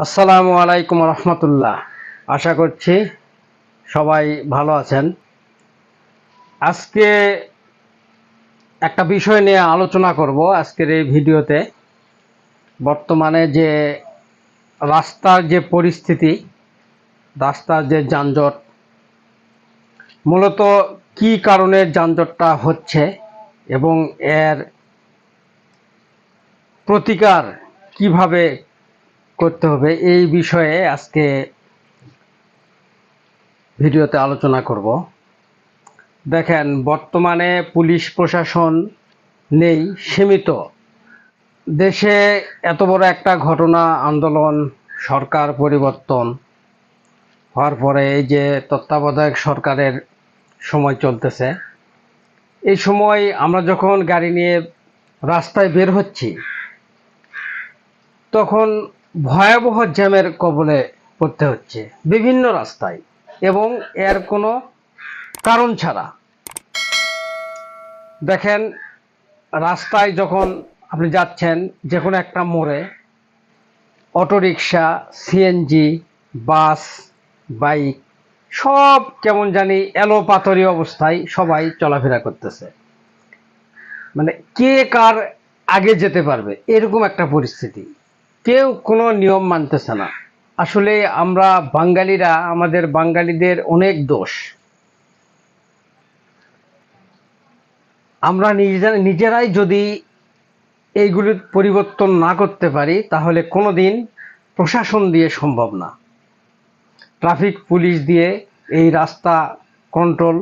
আসসালামু আলাইকুম রহমতুল্লাহ। আশা করছি সবাই ভালো আছেন। আজকে একটা বিষয় নিয়ে আলোচনা করব আজকের এই ভিডিওতে। বর্তমানে যে রাস্তার যে পরিস্থিতি, রাস্তার যে যানজট, মূলত কি কারণে যানজটটা হচ্ছে এবং এর প্রতিকার কিভাবে করতে হবে এই বিষয়ে আজকে ভিডিওতে আলোচনা করব। দেখেন, বর্তমানে পুলিশ প্রশাসন নেই, সীমিত। দেশে এত বড় একটা ঘটনা, আন্দোলন, সরকার পরিবর্তন হওয়ার পরে এই যে তত্ত্বাবধায়ক সরকারের সময় চলতেছে, এই সময় আমরা যখন গাড়ি নিয়ে রাস্তায় বের হচ্ছি তখন ভয়াবহ জ্যামের কবলে পড়তে হচ্ছে বিভিন্ন রাস্তায়, এবং এর কোনো কারণ ছাড়া। দেখেন, রাস্তায় যখন আপনি যাচ্ছেন যে কোনো একটা মোড়ে, অটোরিকশা, সিএনজি, বাস, বাইক সব কেমন জানি এলো পাথরি অবস্থায় সবাই চলাফেরা করতেছে। মানে কে কার আগে যেতে পারবে এরকম একটা পরিস্থিতি। কেউ কোনো নিয়ম মানতেছে না। আসলে আমরা বাঙালিরা, আমাদের বাঙালিদের অনেক দোষ। আমরা নিজেরাই যদি এইগুলির পরিবর্তন না করতে পারি তাহলে কোনো দিন প্রশাসন দিয়ে সম্ভব না, ট্রাফিক পুলিশ দিয়ে এই রাস্তা কন্ট্রোল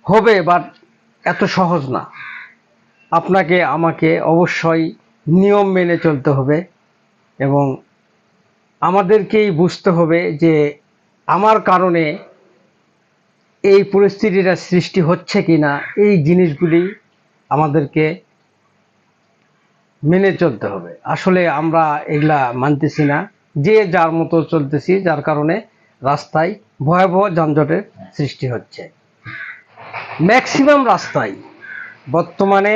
হবে, বাট এত সহজ না। আপনাকে আমাকে অবশ্যই নিয়ম মেনে চলতে হবে এবং আমাদেরকেই বুঝতে হবে যে আমার কারণে এই পরিস্থিতিটা সৃষ্টি হচ্ছে কিনা। এই জিনিসগুলি আমাদেরকে মেনে চলতে হবে। আসলে আমরা এগুলা মানতেছি না, যে যার মতো চলতেছি, যার কারণে রাস্তায় ভয়াবহ যানজটের সৃষ্টি হচ্ছে। ম্যাক্সিমাম রাস্তায় বর্তমানে,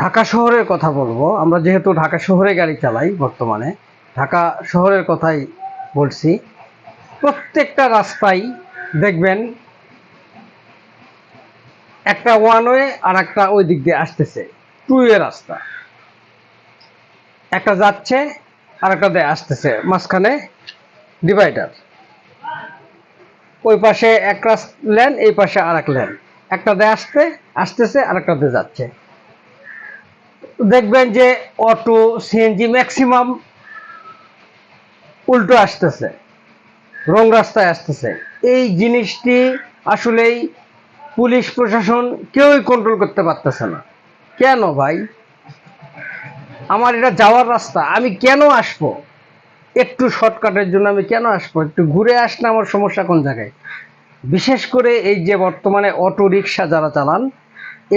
ঢাকা শহরের কথা বলবো, আমরা যেহেতু ঢাকা শহরে গাড়ি চালাই, বর্তমানে ঢাকা শহরের কথাই বলছি। প্রত্যেকটা রাস্তায় দেখবেন একটা ওয়ান ওয়ে আর একটা ওই দিক দিয়ে আসতেছে, টু ওয়ে রাস্তা। একটা যাচ্ছে আর একটা দিয়ে আসতেছে, মাঝখানে ডিভাইডার। ওই পাশে এক লেন, এই পাশে আর এক লেন। একটা দিয়ে আসতেছে আর একটা দিয়ে যাচ্ছে। দেখবেন যে অটো, সিএনজি ম্যাক্সিমাম উল্টো আসতেছে, রং রাস্তায় আসতেছে। এই জিনিসটি আসলেই পুলিশ প্রশাসন কেউই কন্ট্রোল করতে পারতেছে না। কেন ভাই? আমার এটা যাওয়ার রাস্তা, আমি কেন আসবো? একটু শর্টকাটের জন্য আমি কেন আসবো? একটু ঘুরে আসলে আমার সমস্যা কোন জায়গায়? বিশেষ করে এই যে বর্তমানে অটো রিক্সা যারা চালান,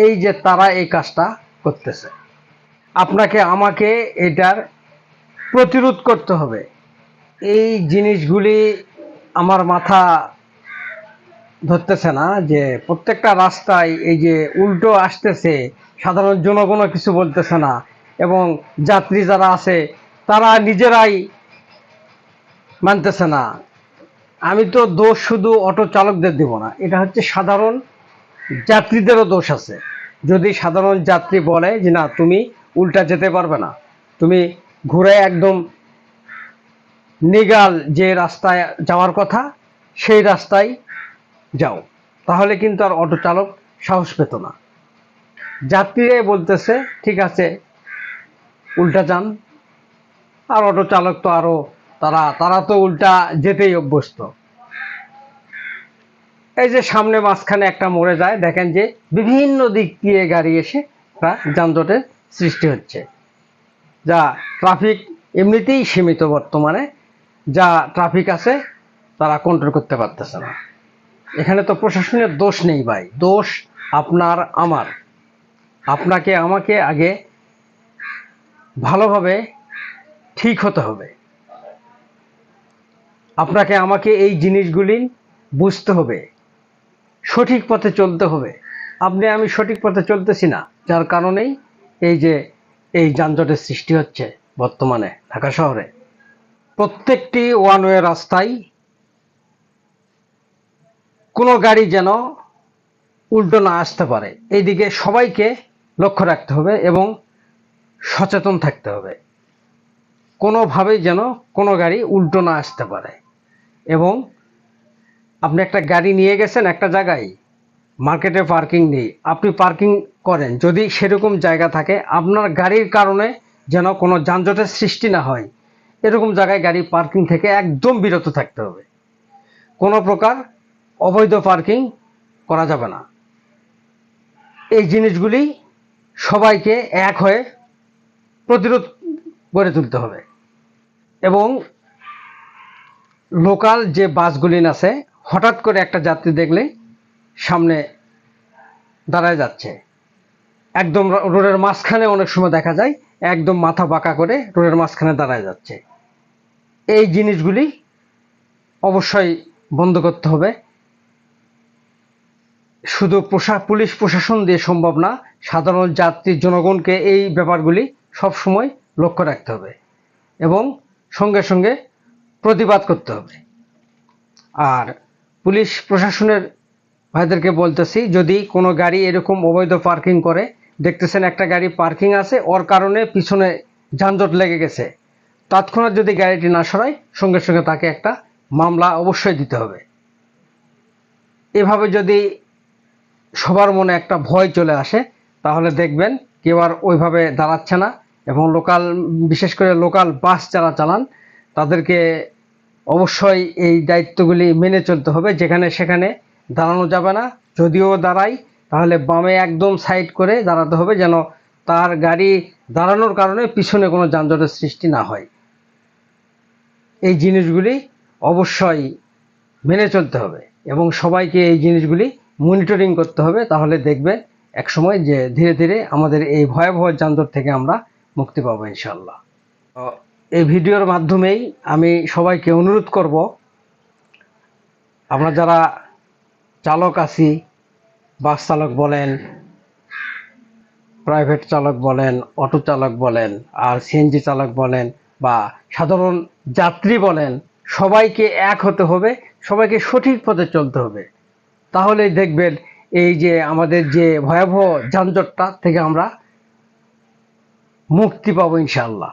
এই যে তারা এই কাজটা করতেছে। আপনাকে আমাকে এটার প্রতিরোধ করতে হবে। এই জিনিসগুলি আমার মাথা ধরতেছে না যে প্রত্যেকটা রাস্তায় এই যে উল্টো আসতেছে, সাধারণ জনগণও কিছু বলতেছে না, এবং যাত্রী যারা আছে তারা নিজেরাই মানতেছে না। আমি তো দোষ শুধু অটো চালকদের দেব না, এটা হচ্ছে সাধারণ যাত্রীদেরও দোষ আছে। যদি সাধারণ যাত্রী বলে যে না, তুমি উল্টা যেতে পারবে না, তুমি ঘুরে একদম নিগাল যে রাস্তায় যাওয়ার কথা সেই রাস্তায় যাও, তাহলে কিন্তু আর অটো চালক সাহস পেত না। যাত্রীরাই বলতেছে ঠিক আছে উল্টা যান, আর অটো চালক তো আরো, তারা তো উল্টা যেতেই অভ্যস্ত। এই যে সামনে মাঝখানে একটা মোড়ে যায়, দেখেন যে বিভিন্ন দিক দিয়ে গাড়ি এসে যানজটের সৃষ্টি হচ্ছে। যা ট্রাফিক এমনিতেই সীমিত, বর্তমানে যা ট্রাফিক আছে তারা কন্ট্রোল করতে পারতেছে না। এখানে তো প্রশাসনের দোষ নেই ভাই, দোষ আপনার আমার। আপনাকে আমাকে আগে ভালোভাবে ঠিক হতে হবে। আপনাকে আমাকে এই জিনিসগুলি বুঝতে হবে, সঠিক পথে চলতে হবে। আমি সঠিক পথে চলতেছি না, যার কারণেই এই যে এই যানজটের সৃষ্টি হচ্ছে। বর্তমানে ঢাকা শহরে প্রত্যেকটি ওয়ান ওয়ে রাস্তায় কোনো গাড়ি যেন উল্টো না আসতে পারে, এইদিকে সবাইকে লক্ষ্য রাখতে হবে এবং সচেতন থাকতে হবে। কোনোভাবেই যেন কোনো গাড়ি উল্টো না আসতে পারে। এবং আপনি একটা গাড়ি নিয়ে গেছেন একটা জায়গায়, মার্কেটে পার্কিং নেই, আপনি পার্কিং করেন, যদি সেরকম জায়গা থাকে আপনার গাড়ির কারণে যেন কোনো যানজটের সৃষ্টি না হয়, এরকম জায়গায় গাড়ি পার্কিং থেকে একদম বিরত থাকতে হবে। কোনো প্রকার অবৈধ পার্কিং করা যাবে না। এই জিনিসগুলি সবাইকে এক হয়ে প্রতিরোধ গড়ে তুলতে হবে। এবং লোকাল যে বাসগুলি আছে, হঠাৎ করে একটা যাত্রী দেখলে সামনে দাঁড়ায় যাচ্ছে, একদম রোডের মাঝখানে অনেক সময় দেখা যায় একদম মাথা বাঁকা করে রোডের মাঝখানে দাঁড়ায় যাচ্ছে। এই জিনিসগুলি অবশ্যই বন্ধ করতে হবে। শুধু পুলিশ প্রশাসন দিয়ে সম্ভব না, সাধারণ যাত্রী জনগণকে এই ব্যাপারগুলি সবসময় লক্ষ্য রাখতে হবে এবং সঙ্গে সঙ্গে প্রতিবাদ করতে হবে। আর পুলিশ প্রশাসনের ভাইদেরকে বলতেছি, যদি কোনো গাড়ি এরকম অবৈধ পার্কিং করে, দেখতেছেন একটা গাড়ি পার্কিং আছে, ওর কারণে পিছনে যানজট লেগে গেছে, তৎক্ষণাৎ যদি গাড়িটি না সরায় সঙ্গে সঙ্গে তাকে একটা মামলা অবশ্যই দিতে হবে। এভাবে যদি সবার মনে একটা ভয় চলে আসে, তাহলে দেখবেন কেউ আর ওইভাবে দাঁড়াচ্ছে না। এবং বিশেষ করে লোকাল বাস যারা চালান, তাদেরকে অবশ্যই এই দায়িত্বগুলি মেনে চলতে হবে। যেখানে সেখানে দাঁড়ানো যাবে না, যদিও দাঁড়াই তাহলে বামে একদম সাইড করে দাঁড়াতে হবে, যেন তার গাড়ি দাঁড়ানোর কারণে পিছনে কোনো যানজটের সৃষ্টি না হয়। এই জিনিসগুলি অবশ্যই মেনে চলতে হবে এবং সবাইকে এই জিনিসগুলি মনিটরিং করতে হবে। তাহলে দেখবে একসময় যে ধীরে ধীরে আমাদের এই ভয়াবহ যানজট থেকে আমরা মুক্তি পাবো ইনশাল্লাহ। এই ভিডিওর মাধ্যমেই আমি সবাইকে অনুরোধ করব, আমরা যারা চালক আছি, বাস চালক বলেন, প্রাইভেট চালক বলেন, অটো চালক বলেন, আর সিএনজি চালক বলেন বা সাধারণ যাত্রী বলেন, সবাইকে এক হতে হবে, সবাইকে সঠিক পথে চলতে হবে। তাহলেই দেখবেন এই যে আমাদের যে ভয়াবহ যানজটটা থেকে আমরা মুক্তি পাবো ইনশাআল্লাহ।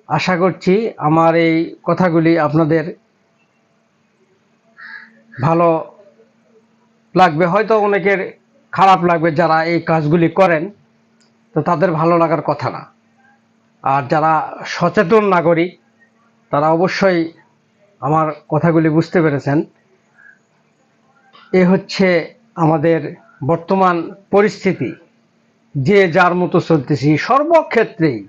আশা করছি আমার এই কথাগুলি আপনাদের ভালো লাগবে। হয়তো অনেকের খারাপ লাগবে, যারা এই কাজগুলি করেন, তো তাদের ভালো লাগার কথা না। আর যারা সচেতন নাগরিক, তারা অবশ্যই আমার কথাগুলি বুঝতে পেরেছেন। এ হচ্ছে আমাদের বর্তমান পরিস্থিতি, যে যার মতো চলতেছি সর্বক্ষেত্রেই।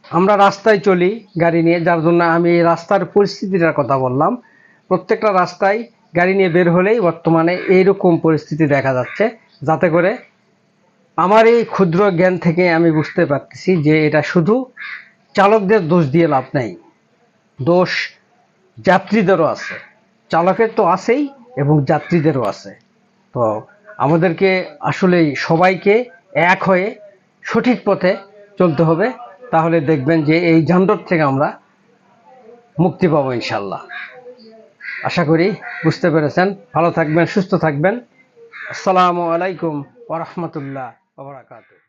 আমরা রাস্তায় চলি গাড়ি নিয়ে, যার জন্য আমি রাস্তার পরিস্থিতিটার কথা বললাম। প্রত্যেকটা রাস্তায় গাড়ি নিয়ে বের হলেই বর্তমানে এইরকম পরিস্থিতি দেখা যাচ্ছে। যাতে করে আমার এই ক্ষুদ্র জ্ঞান থেকে আমি বুঝতে পারতেছি যে এটা শুধু চালকদের দোষ দিয়ে লাভ নেই, দোষ যাত্রীদেরও আছে। চালকের তো আছেই এবং যাত্রীদেরও আছে। তো আমাদেরকে আসলেই সবাইকে এক হয়ে সঠিক পথে চলতে হবে। তাহলে দেখবেন যে এই যানজট থেকে আমরা মুক্তি পাবো ইনশাল্লাহ। আশা করি বুঝতে পেরেছেন। ভালো থাকবেন, সুস্থ থাকবেন। আসসালামু আলাইকুম ওয়া রাহমাতুল্লাহ ওয়া বারাকাতুহু।